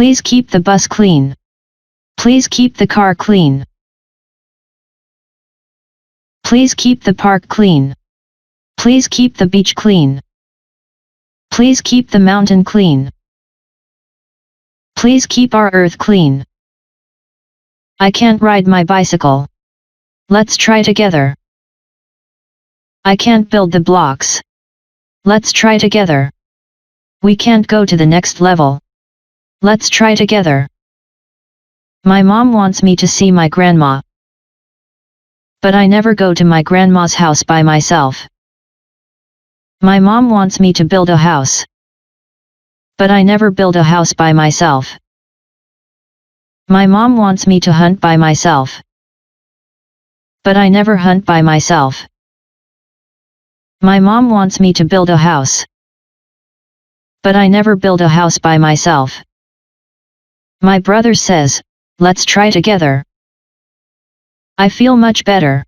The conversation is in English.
Please keep the bus clean. Please keep the car clean. Please keep the park clean. Please keep the beach clean. Please keep the mountain clean. Please keep our earth clean. I can't ride my bicycle. Let's try together. I can't build the blocks. Let's try together. We can't go to the next level. Let's try together. My mom wants me to see my grandma. But I never go to my grandma's house by myself. My mom wants me to build a house. But I never build a house by myself. My mom wants me to hunt by myself. But I never hunt by myself. My mom wants me to build a house. But I never build a house by myself. My brother says, let's try together. I feel much better.